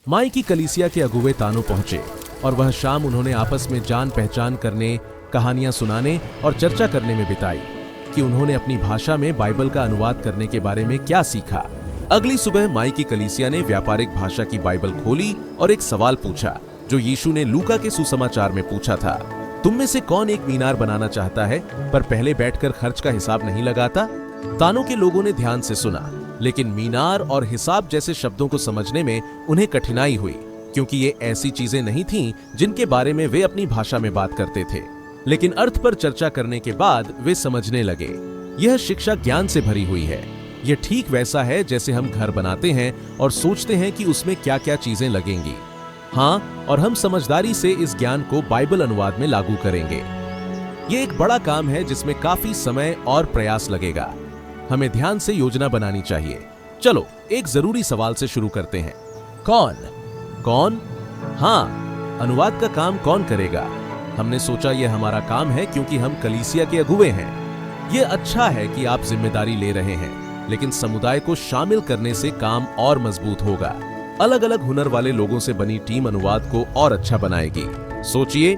माई की कलीसिया के अगुवे तानो पहुंचे और वह शाम उन्होंने आपस में जान पहचान करने, कहानियां सुनाने और चर्चा करने में बिताई कि उन्होंने अपनी भाषा में बाइबल का अनुवाद करने के बारे में क्या सीखा। अगली सुबह माई की कलीसिया ने व्यापारिक भाषा की बाइबल खोली और एक सवाल पूछा जो यीशु ने लूका के सुसमाचार में पूछा था। तुम में से कौन एक मीनार बनाना चाहता है पर पहले बैठकर खर्च का हिसाब नहीं लगाता? तानो के लोगों ने ध्यान से सुना, लेकिन मीनार और हिसाब जैसे शब्दों को समझने में उन्हें कठिनाई हुई, क्योंकि ये ऐसी चीजें नहीं थीं जिनके बारे में वे अपनी भाषा में बात करते थे। लेकिन अर्थ पर चर्चा करने के बाद वे समझने लगे। यह शिक्षा ज्ञान से भरी हुई है। यह ठीक वैसा है जैसे हम घर बनाते हैं और सोचते हैं कि उसमें क्या क्या चीजें लगेंगी। हाँ, और हम समझदारी से इस ज्ञान को बाइबल अनुवाद में लागू करेंगे। ये एक बड़ा काम है जिसमें काफी समय और प्रयास लगेगा। हमें ध्यान से योजना बनानी चाहिए। चलो एक जरूरी सवाल से शुरू करते हैं। कौन? हाँ, अनुवाद का काम कौन करेगा? हमने सोचा यह हमारा काम है क्योंकि हम कलीसिया के अगुवे हैं। यह अच्छा है कि आप जिम्मेदारी ले रहे हैं, लेकिन समुदाय को शामिल करने से काम और मजबूत होगा। अलग अलग हुनर वाले लोगों से बनी टीम अनुवाद को और अच्छा बनाएगी। सोचिए,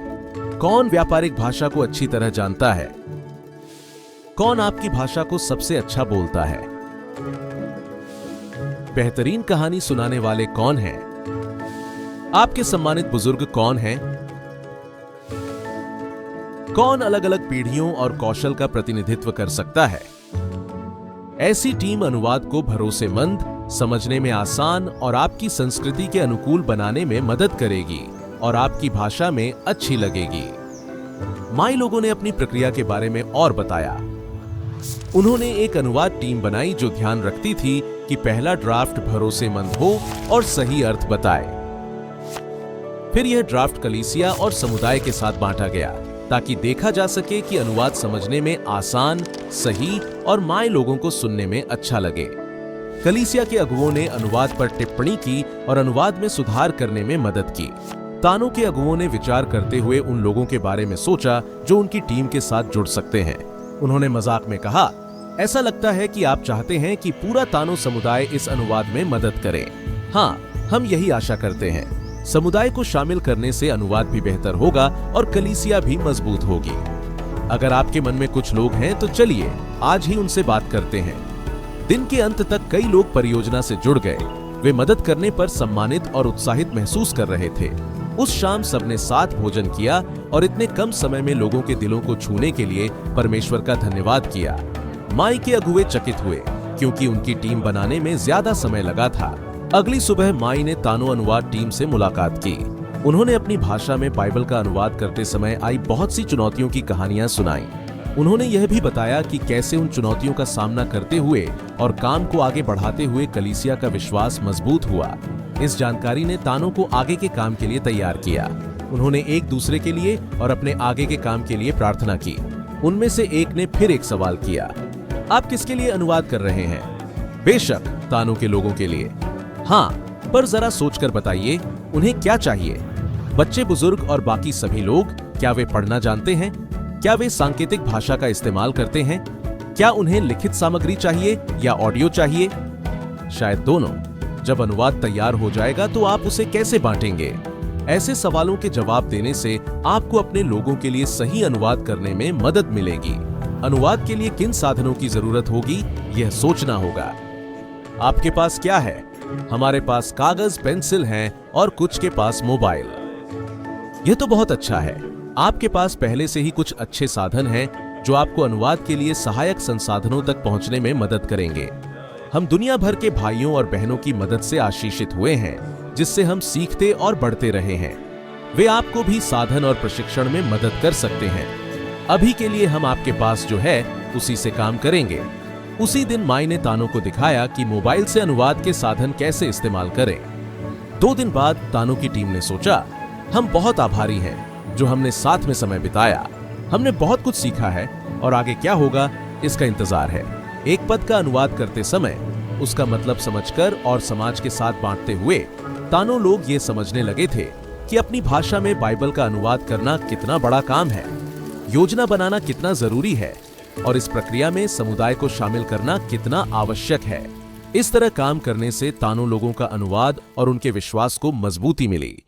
कौन व्यापारिक भाषा को अच्छी तरह जानता है? कौन आपकी भाषा को सबसे अच्छा बोलता है? बेहतरीन कहानी सुनाने वाले कौन हैं? आपके सम्मानित बुजुर्ग कौन हैं? कौन अलग अलग पीढ़ियों और कौशल का प्रतिनिधित्व कर सकता है? ऐसी टीम अनुवाद को भरोसेमंद, समझने में आसान और आपकी संस्कृति के अनुकूल बनाने में मदद करेगी और आपकी भाषा में अच्छी लगेगी। माई लोगों ने अपनी प्रक्रिया के बारे में और बताया। उन्होंने एक अनुवाद टीम बनाई जो ध्यान रखती थी कि पहला ड्राफ्ट भरोसेमंद हो और सही अर्थ बताए। फिर यह ड्राफ्ट कलीसिया और समुदाय के साथ बांटा गया ताकि देखा जा सके कि अनुवाद समझने में आसान, सही और माई लोगों को सुनने में अच्छा लगे। कलीसिया के अगुवों ने अनुवाद पर टिप्पणी की और अनुवाद में सुधार करने में मदद की। तानो के अगुवों ने विचार करते हुए उन लोगों के बारे में सोचा जो उनकी टीम के साथ जुड़ सकते हैं। उन्होंने मजाक में कहा, ऐसा लगता है कि आप चाहते हैं कि पूरा तानो समुदाय इस अनुवाद में मदद करे। हाँ, हम यही आशा करते हैं। समुदाय को शामिल करने से अनुवाद भी बेहतर होगा और कलीसिया भी मजबूत होगी। अगर आपके मन में कुछ लोग हैं तो चलिए आज ही उनसे बात करते हैं। दिन के अंत तक कई लोग परियोजना से जुड़ गए। वे मदद करने पर सम्मानित और उत्साहित महसूस कर रहे थे। उस शाम सबने साथ भोजन किया और इतने कम समय में लोगों के दिलों को छूने के लिए परमेश्वर का धन्यवाद किया। माई के अगुवे चकित हुए क्योंकि उनकी टीम बनाने में ज्यादा समय लगा था। अगली सुबह माई ने तानो अनुवाद टीम से मुलाकात की। उन्होंने अपनी भाषा में बाइबल का अनुवाद करते समय आई बहुत सी चुनौतियों की कहानियां सुनाई। उन्होंने यह भी बताया कि कैसे उन चुनौतियों का सामना करते हुए और काम को आगे बढ़ाते हुए कलीसिया का विश्वास मजबूत हुआ। इस जानकारी ने तानो को आगे के काम के लिए तैयार किया। उन्होंने एक दूसरे के लिए और अपने आगे के काम के लिए प्रार्थना की। उनमें से एक ने फिर एक सवाल किया, आप किसके लिए अनुवाद कर रहे हैं? बेशक, तानो के लोगों के लिए। हाँ, पर जरा सोचकर बताइए, उन्हें क्या चाहिए? बच्चे, बुजुर्ग और बाकी सभी लोग, क्या वे पढ़ना जानते हैं? क्या वे सांकेतिक भाषा का इस्तेमाल करते हैं? क्या उन्हें लिखित सामग्री चाहिए या ऑडियो चाहिए? शायद दोनों। जब अनुवाद तैयार हो जाएगा तो आप उसे कैसे बांटेंगे? ऐसे सवालों के जवाब देने से आपको अपने लोगों के लिए सही अनुवाद करने में मदद मिलेगी। अनुवाद के लिए किन साधनों की जरूरत होगी, यह सोचना होगा। आपके पास क्या है? हमारे पास कागज, पेंसिल हैं और कुछ के पास मोबाइल। यह तो बहुत अच्छा है। आपके पास पहले से ही कुछ अच्छे साधन हैं जो आपको अनुवाद के लिए सहायक संसाधनों तक पहुंचने में मदद करेंगे। हम दुनिया भर के भाइयों और बहनों की मदद से आशीषित हुए हैं, जिससे हम सीखते और बढ़ते रहे हैं। वे आपको भी साधन और प्रशिक्षण में मदद कर सकते हैं। अभी के लिए हम आपके पास जो है उसी से काम करेंगे। उसी दिन माई ने तानो को दिखाया कि मोबाइल से अनुवाद के साधन कैसे इस्तेमाल करें। 2 दिन बाद तानो की टीम ने सोचा, हम बहुत आभारी हैं जो हमने साथ में समय बिताया। हमने बहुत कुछ सीखा है और आगे क्या होगा इसका इंतजार है। एक पद का अनुवाद करते समय उसका मतलब समझकर और समाज के साथ बांटते हुए तानो लोग ये समझने लगे थे कि अपनी भाषा में बाइबल का अनुवाद करना कितना बड़ा काम है, योजना बनाना कितना जरूरी है और इस प्रक्रिया में समुदाय को शामिल करना कितना आवश्यक है। इस तरह काम करने से तानो लोगों का अनुवाद और उनके विश्वास को मजबूती मिली।